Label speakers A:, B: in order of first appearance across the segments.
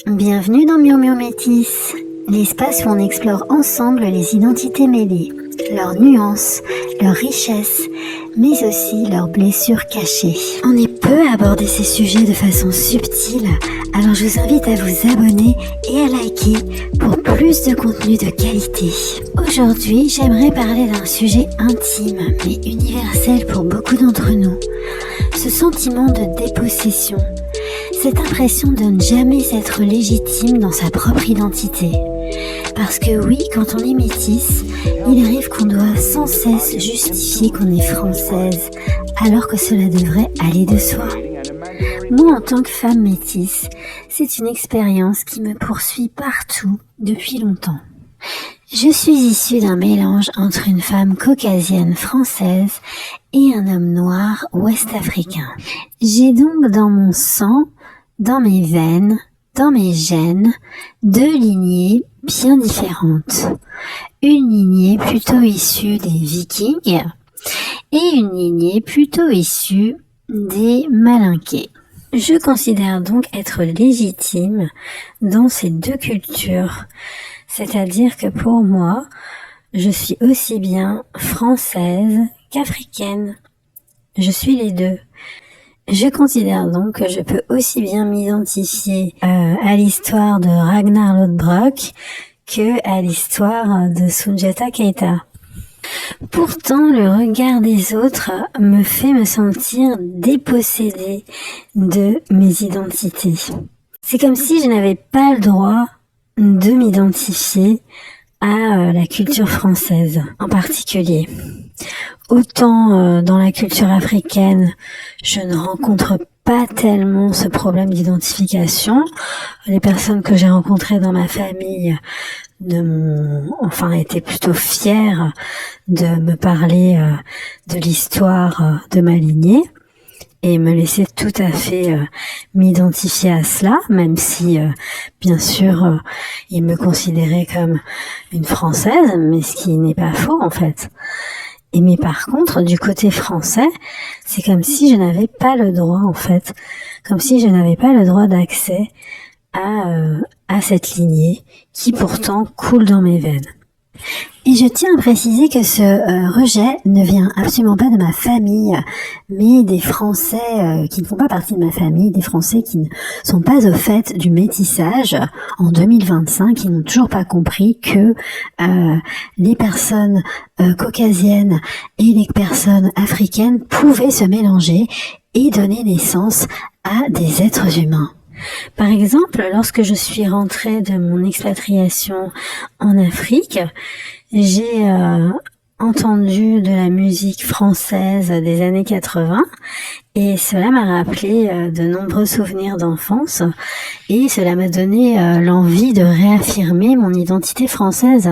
A: Bienvenue dans Murmure Métis, l'espace où on explore ensemble les identités mêlées, leurs nuances, leurs richesses, mais aussi leurs blessures cachées. On est peu à aborder ces sujets de façon subtile, alors je vous invite à vous abonner et à liker pour plus de contenu de qualité. Aujourd'hui, j'aimerais parler d'un sujet intime, mais universel pour beaucoup d'entre nous. Ce sentiment de dépossession. Cette impression de ne jamais être légitime dans sa propre identité. Parce que oui, quand on est métisse, il arrive qu'on doit sans cesse justifier qu'on est française, alors que cela devrait aller de soi. Moi, en tant que femme métisse, c'est une expérience qui me poursuit partout depuis longtemps. Je suis issue d'un mélange entre une femme caucasienne française et un homme noir ouest-africain. J'ai donc dans mon sang, dans mes veines, dans mes gènes, deux lignées bien différentes. Une lignée plutôt issue des Vikings et une lignée plutôt issue des Malinqués. Je considère donc être légitime dans ces deux cultures, c'est-à-dire que pour moi, je suis aussi bien française qu'africaine. Je suis les deux. Je considère donc que je peux aussi bien m'identifier à l'histoire de Ragnar Lodbrok que à l'histoire de Soundiata Keita. Pourtant, le regard des autres me fait me sentir dépossédée de mes identités. C'est comme si je n'avais pas le droit de m'identifier à la culture française en particulier. Autant dans la culture africaine, je ne rencontre pas tellement ce problème d'identification. Les personnes que j'ai rencontrées dans ma famille étaient plutôt fières de me parler de l'histoire de ma lignée et me laissaient tout à fait m'identifier à cela, même si, bien sûr, ils me considéraient comme une Française, mais ce qui n'est pas faux en fait. Mais par contre, du côté français, c'est comme si je n'avais pas le droit, en fait, comme si je n'avais pas le droit d'accès à cette lignée qui pourtant coule dans mes veines. Et je tiens à préciser que ce rejet ne vient absolument pas de ma famille, mais des Français qui ne font pas partie de ma famille, des Français qui ne sont pas au fait du métissage en 2025, qui n'ont toujours pas compris que les personnes caucasiennes et les personnes africaines pouvaient se mélanger et donner naissance à des êtres humains. Par exemple, lorsque je suis rentrée de mon expatriation en Afrique, j'ai entendu de la musique française des années 80 et cela m'a rappelé de nombreux souvenirs d'enfance et cela m'a donné l'envie de réaffirmer mon identité française.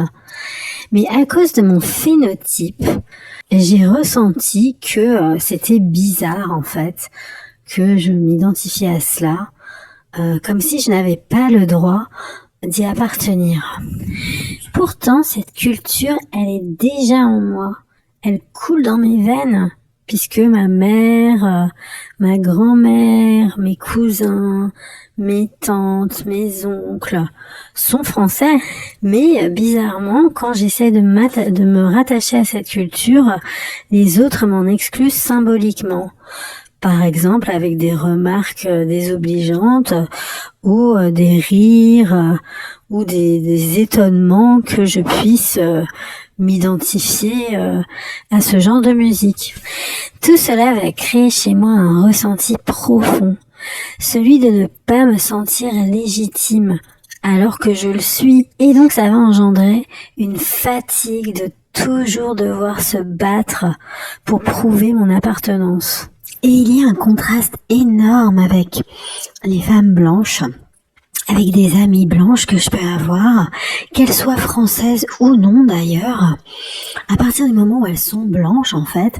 A: Mais à cause de mon phénotype, j'ai ressenti que c'était bizarre en fait, que je m'identifiais à cela. Comme si je n'avais pas le droit d'y appartenir. Pourtant, cette culture, elle est déjà en moi. Elle coule dans mes veines, puisque ma mère, ma grand-mère, mes cousins, mes tantes, mes oncles sont français. Mais bizarrement, quand j'essaie de me rattacher à cette culture, les autres m'en excluent symboliquement. Par exemple, avec des remarques désobligeantes ou des rires ou des étonnements que je puisse m'identifier à ce genre de musique. Tout cela va créer chez moi un ressenti profond, celui de ne pas me sentir légitime alors que je le suis. Et donc ça va engendrer une fatigue de toujours devoir se battre pour prouver mon appartenance. Et il y a un contraste énorme avec les femmes blanches, avec des amies blanches que je peux avoir, qu'elles soient françaises ou non d'ailleurs. À partir du moment où elles sont blanches, en fait,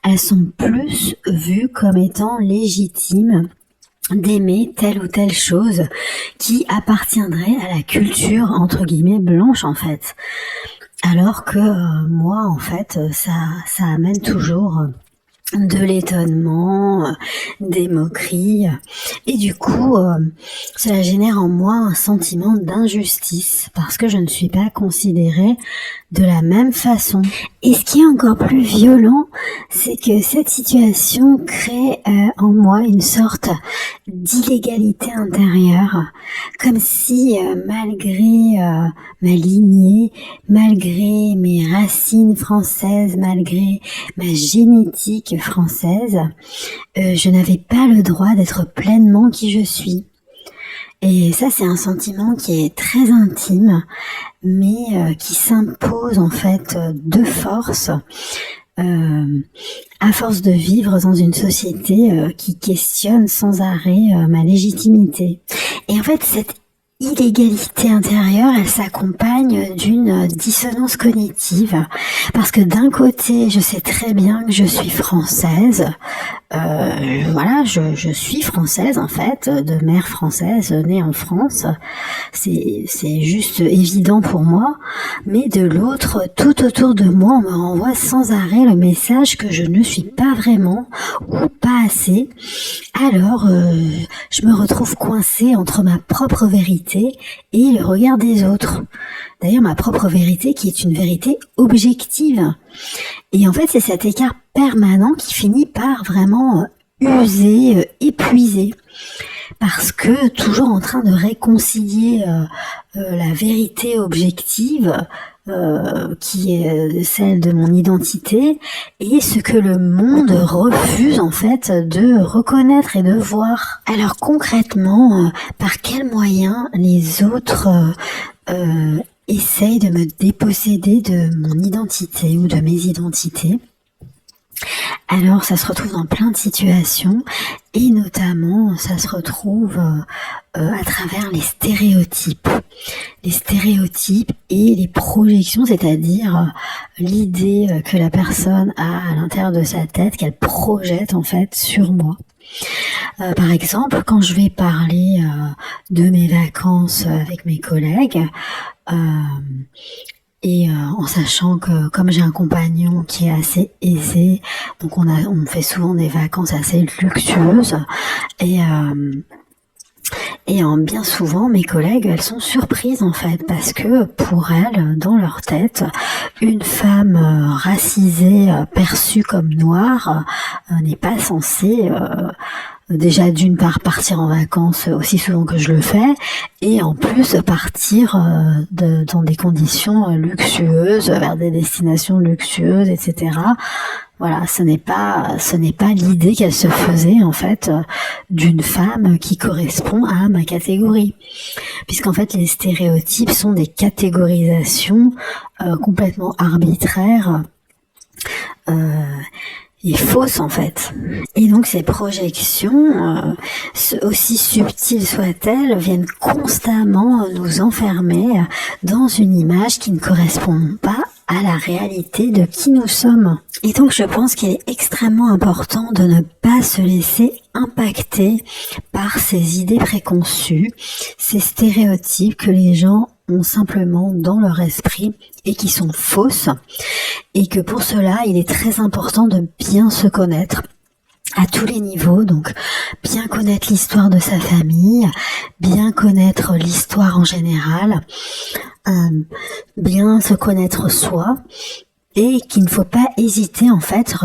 A: elles sont plus vues comme étant légitimes d'aimer telle ou telle chose qui appartiendrait à la culture, entre guillemets, blanche en fait. Alors que moi, en fait, ça amène toujours de l'étonnement, des moqueries, et du coup, cela génère en moi un sentiment d'injustice parce que je ne suis pas considérée de la même façon. Et ce qui est encore plus violent, c'est que cette situation crée en moi une sorte d'illégalité intérieure, comme si malgré ma lignée, malgré mes racines françaises, malgré ma génétique française, je n'avais pas le droit d'être pleinement qui je suis. Et ça, c'est un sentiment qui est très intime, mais qui s'impose en fait de force, à force de vivre dans une société qui questionne sans arrêt ma légitimité. Et en fait, cette illégalité intérieure, elle s'accompagne d'une dissonance cognitive, parce que d'un côté, je sais très bien que je suis française, voilà, je suis française en fait, de mère française, née en France, c'est juste évident pour moi, mais de l'autre, tout autour de moi, on me renvoie sans arrêt le message que je ne suis pas vraiment, ou pas assez, alors je me retrouve coincée entre ma propre vérité et le regard des autres. D'ailleurs, ma propre vérité qui est une vérité objective. Et en fait, c'est cet écart permanent qui finit par vraiment user, épuiser. Parce que toujours en train de réconcilier la vérité objective qui est celle de mon identité et ce que le monde refuse en fait de reconnaître et de voir. Alors concrètement, par quels moyens les autres essayent de me déposséder de mon identité ou de mes identités? Alors ça se retrouve dans plein de situations et notamment ça se retrouve à travers les stéréotypes et les projections, c'est-à-dire l'idée que la personne a à l'intérieur de sa tête, qu'elle projette en fait sur moi. Par exemple, quand je vais parler de mes vacances avec mes collègues, et en sachant que comme j'ai un compagnon qui est assez aisé, donc on fait souvent des vacances assez luxueuses et bien souvent mes collègues elles sont surprises en fait parce que pour elles dans leur tête une femme racisée perçue comme noire n'est pas censée déjà d'une part partir en vacances aussi souvent que je le fais et en plus partir dans des conditions luxueuses vers des destinations luxueuses, etc. Voilà, ce n'est pas l'idée qu'elle se faisait en fait d'une femme qui correspond à ma catégorie, puisqu'en fait les stéréotypes sont des catégorisations complètement arbitraires et fausses en fait. Et donc ces projections, aussi subtiles soient-elles, viennent constamment nous enfermer dans une image qui ne correspond pas à la réalité de qui nous sommes. Et donc je pense qu'il est extrêmement important de ne pas se laisser impacter par ces idées préconçues, ces stéréotypes que les gens ont simplement dans leur esprit et qui sont fausses, et que pour cela il est très important de bien se connaître à tous les niveaux, donc bien connaître l'histoire de sa famille, bien connaître l'histoire en général, bien se connaître soi, et qu'il ne faut pas hésiter en fait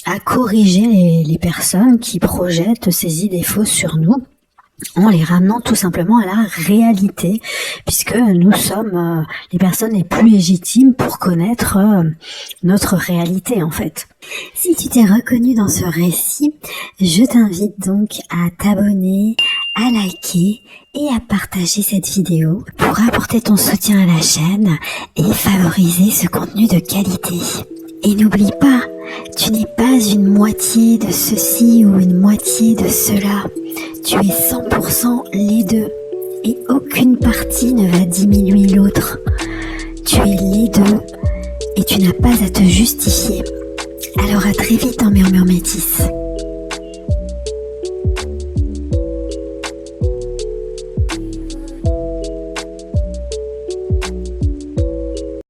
A: à corriger les personnes qui projettent ces idées fausses sur nous, en les ramenant tout simplement à la réalité, puisque nous sommes les personnes les plus légitimes pour connaître notre réalité en fait. Si tu t'es reconnu dans ce récit, je t'invite donc à t'abonner, à liker et à partager cette vidéo pour apporter ton soutien à la chaîne et favoriser ce contenu de qualité. Et n'oublie pas, tu n'es pas une moitié de ceci ou une moitié de cela. Tu es 100% les deux et aucune partie ne va diminuer l'autre. Tu es les deux et tu n'as pas à te justifier. Alors à très vite en Murmure Métis.